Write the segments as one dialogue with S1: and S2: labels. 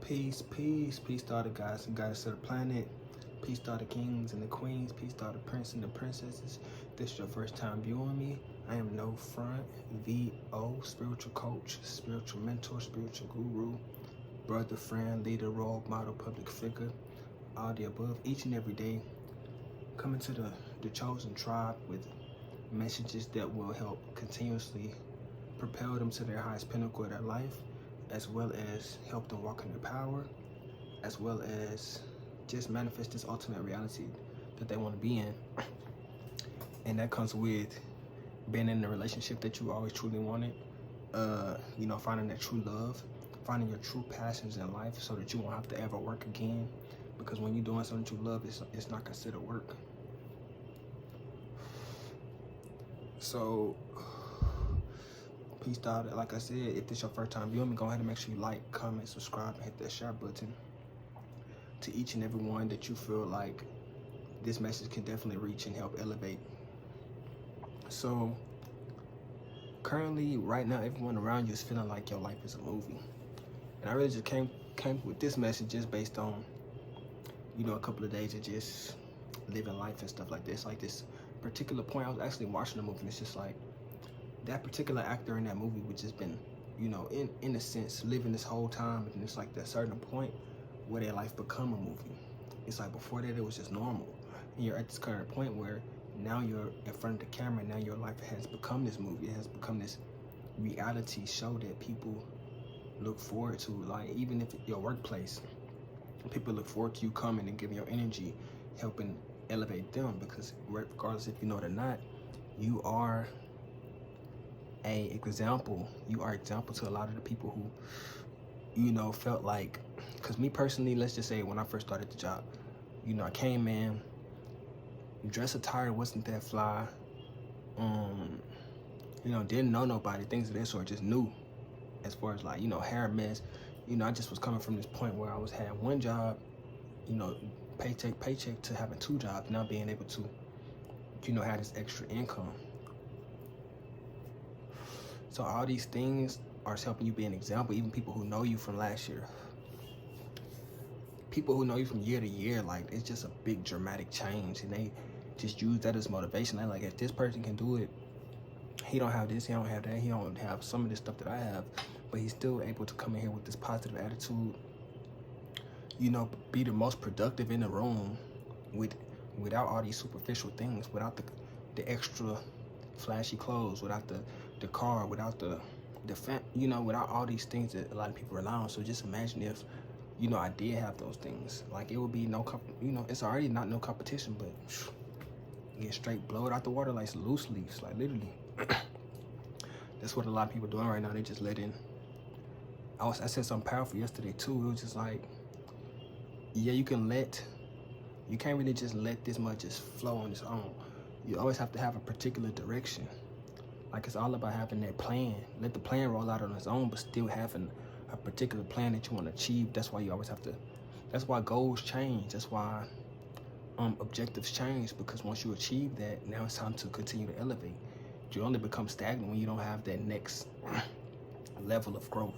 S1: Peace, peace, peace to all the guys and goddesses of the planet. Peace to all the kings and the queens. Peace to all the princes and the princesses. If this is your first time viewing me, I am No Front, VO, spiritual coach, spiritual mentor, spiritual guru, brother, friend, leader, role model, public figure, all the above, each and every day. Coming to the chosen tribe with messages that will help continuously propel them to their highest pinnacle of their life, as well as help them walk in their power, as well as just manifest this ultimate reality that they want to be in. And that comes with being in the relationship that you always truly wanted, finding that true love, finding your true passions in life so that you won't have to ever work again. Because when you're doing something you love, it's not considered work. So, peace out. Like I said, if this is your first time viewing me, go ahead and make sure you like, comment, subscribe, and hit that share button. To each and every one that you feel like this message can definitely reach and help elevate. So, currently, right now, everyone around you is feeling like your life is a movie. And I really just came with this message just based on, a couple of days of just living life and stuff like this. Like this particular point, I was actually watching the movie, and it's just like that particular actor in that movie, which has been, in a sense, living this whole time, and it's like that certain point where their life become a movie. It's like before that, it was just normal. And you're at this current point where now you're in front of the camera, and now your life has become this movie. It has become this reality show that people look forward to. Like, even if your workplace, people look forward to you coming and giving your energy, helping elevate them, because regardless if you know it or not, you are an example. You are example to a lot of the people who, felt like, because me personally, let's just say when I first started the job, I came in, dress attire wasn't that fly, didn't know nobody, things of that sort, just knew as far as like, hair mess. I just was coming from this point where I had one job, paycheck to having two jobs, now being able to, have this extra income. So all these things are helping you be an example. Even people who know you from last year, people who know you from year to year, like, it's just a big dramatic change, and they just use that as motivation. They're like, if this person can do it, he don't have this, he don't have that, he don't have some of this stuff that I have, but he's still able to come in here with this positive attitude, be the most productive in the room without all these superficial things, without the extra flashy clothes, without the car, without without all these things that a lot of people rely on. So just imagine if, I did have those things. Like, it would be it's already not no competition, but get straight, blow it out the water like loose leaves, like literally. That's what a lot of people are doing right now. They just letting. I said something powerful yesterday too. It was just like, yeah, you can't really just let this much just flow on its own. You always have to have a particular direction. Like, it's all about having that plan. Let the plan roll out on its own, but still having a particular plan that you want to achieve. That's why you always have to, that's why goals change. That's why objectives change, because once you achieve that, now it's time to continue to elevate. You only become stagnant when you don't have that next level of growth,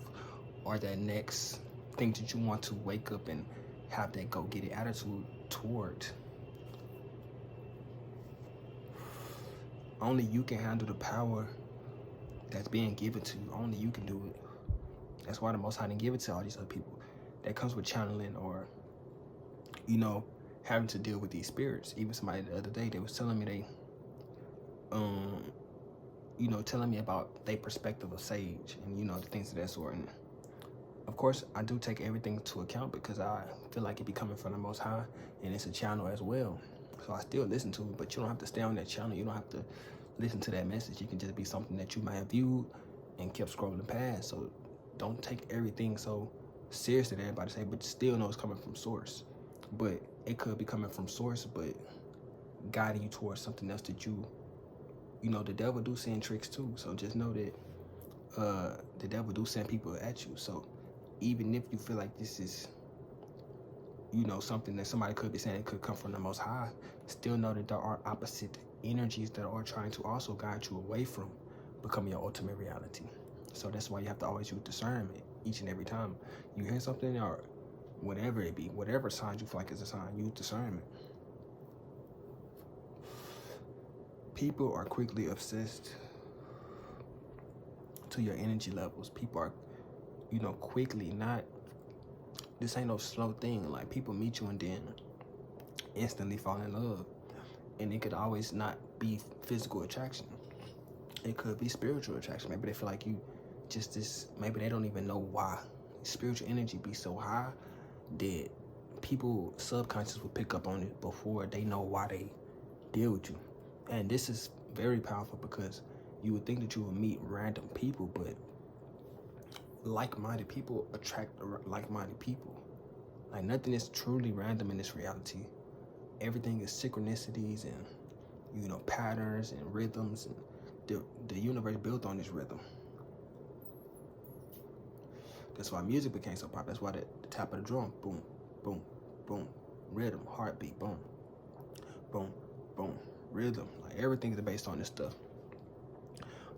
S1: or that next thing that you want to wake up and have that go-get-it attitude toward. Only you can handle the power that's being given to you. Only you can do it. That's why the Most High didn't give it to all these other people. That comes with channeling, or, having to deal with these spirits. Even somebody the other day, they was telling me telling me about their perspective of sage and, the things of that sort. And of course, I do take everything into account, because I feel like it be coming from the Most High, and it's a channel as well. So I still listen to it, but you don't have to stay on that channel. You don't have to listen to that message. It can just be something that you might have viewed and kept scrolling past. So don't take everything so serious that everybody say, but still know it's coming from source. But it could be coming from source, but guiding you towards something else that the devil do send tricks too. So just know that the devil do send people at you. So even if you feel like this is, something that somebody could be saying, it could come from the Most High, still know that there are opposite energies that are trying to also guide you away from becoming your ultimate reality. So that's why you have to always use discernment each and every time you hear something, or whatever it be, whatever sign you feel like is a sign, use discernment. People are quickly obsessed to your energy levels. People are, quickly, not, this ain't no slow thing. Like, people meet you and then instantly fall in love. And it could always not be physical attraction. It could be spiritual attraction. Maybe they feel like you just this, maybe they don't even know why. Spiritual energy be so high that people subconscious will pick up on it before they know why they deal with you. And this is very powerful because you would think that you would meet random people, but like-minded people attract like-minded people. Like, nothing is truly random in this reality. Everything is synchronicities and, patterns and rhythms. And the universe built on this rhythm. That's why music became so popular. That's why the tap of the drum, boom, boom, boom, rhythm, heartbeat, boom, boom, boom, rhythm. Like, everything is based on this stuff.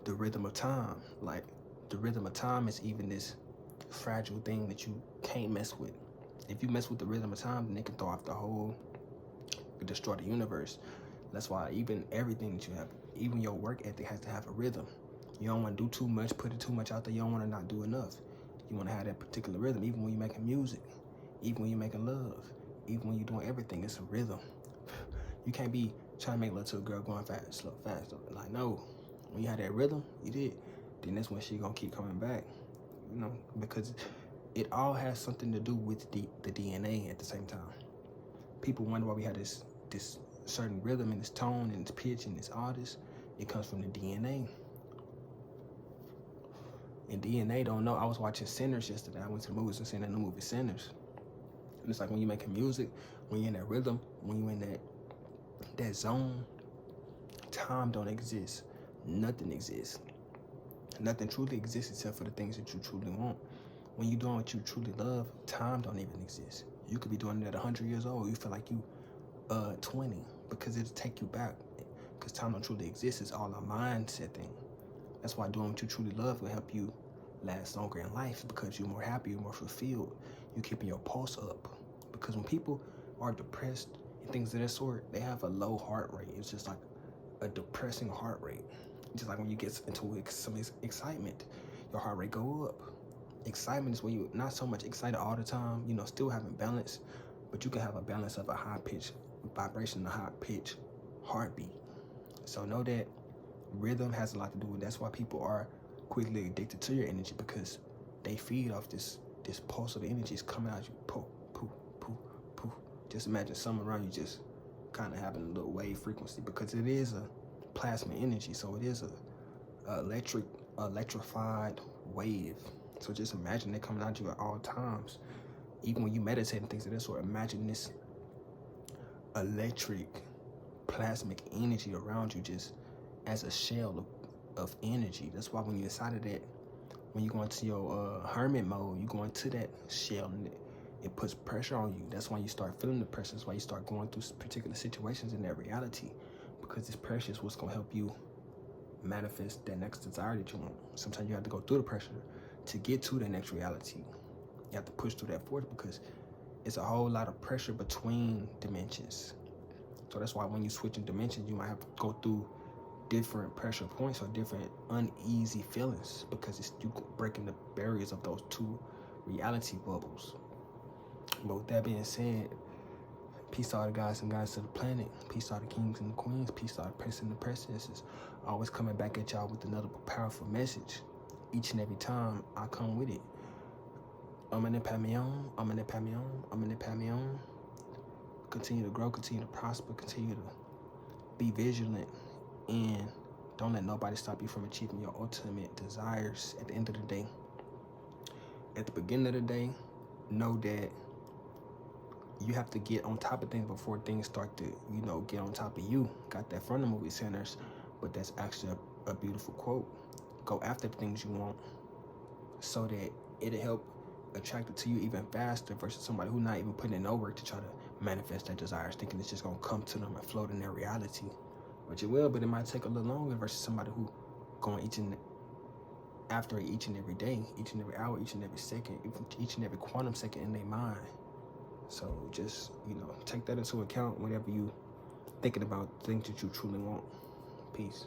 S1: The rhythm of time, like, the rhythm of time is even this fragile thing that you can't mess with. If you mess with the rhythm of time, then it can throw off the whole, destroy the universe. That's why even everything that you have, even your work ethic has to have a rhythm. You don't want to do too much, put it too much out there. You don't want to not do enough. You want to have that particular rhythm, even when you're making music, even when you're making love, even when you're doing everything, it's a rhythm. You can't be trying to make love to a girl going fast, slow, fast. Like, no. When you have that rhythm, you did, then that's when she gonna keep coming back. Because it all has something to do with the DNA at the same time. People wonder why we have this certain rhythm and this tone and this pitch and this all this. It comes from the DNA. And DNA don't know. I was watching Sinners yesterday. I went to the movies and seen that new movie Sinners. And it's like when you're making music, when you're in that rhythm, when you're in that zone, time don't exist. Nothing exists. Nothing truly exists except for the things that you truly want. When you're doing what you truly love, time don't even exist. You could be doing it at 100 years old. You feel like you 20 because it'll take you back. Because time don't truly exist. It's all a mindset thing. That's why doing what you truly love will help you last longer in life because you're more happy, you're more fulfilled. You're keeping your pulse up. Because when people are depressed and things of that sort, they have a low heart rate. It's just like a depressing heart rate. Just like when you get into some excitement, your heart rate go up. Excitement is when you're not so much excited all the time, still having balance, but you can have a balance of a high pitch vibration, a high pitch heartbeat. So know that rhythm has a lot to do with it. That's why people are quickly addicted to your energy because they feed off this pulse of energy is coming out you, poof, poof, poof, poof. Just imagine someone around you just kind of having a little wave frequency because it is a plasma energy, so it is a electrified wave. So just imagine it coming out you at all times. Even when you meditate and things of this sort, imagine this electric plasmic energy around you just as a shell of energy. That's why when you're inside of that, when you go into your hermit mode, you go into that shell and it puts pressure on you. That's why you start feeling the pressure. That's why you start going through particular situations in that reality, because this pressure is what's going to help you manifest that next desire that you want. Sometimes you have to go through the pressure to get to the next reality. You have to push through that force because it's a whole lot of pressure between dimensions. So that's why when you switch in dimensions, you might have to go through different pressure points or different uneasy feelings because it's you breaking the barriers of those two reality bubbles. But with that being said, peace to all the guys and guys to the planet. Peace to all the kings and the queens. Peace to all the princes and the princesses. Always coming back at y'all with another powerful message. Each and every time I come with it. Continue to grow, continue to prosper, continue to be vigilant, and don't let nobody stop you from achieving your ultimate desires at the end of the day. At the beginning of the day, know that you have to get on top of things before things start to, get on top of you. Got that from the movie Sinners, but that's actually a beautiful quote. Go after the things you want so that it'll help attract it to you even faster versus somebody who's not even putting in no work to try to manifest their desires, thinking it's just going to come to them and float in their reality. Which it will, but it might take a little longer versus somebody who going after each and every day, each and every hour, each and every second, each and every quantum second in their mind. So just, take that into account whenever you thinking about things that you truly want. Peace.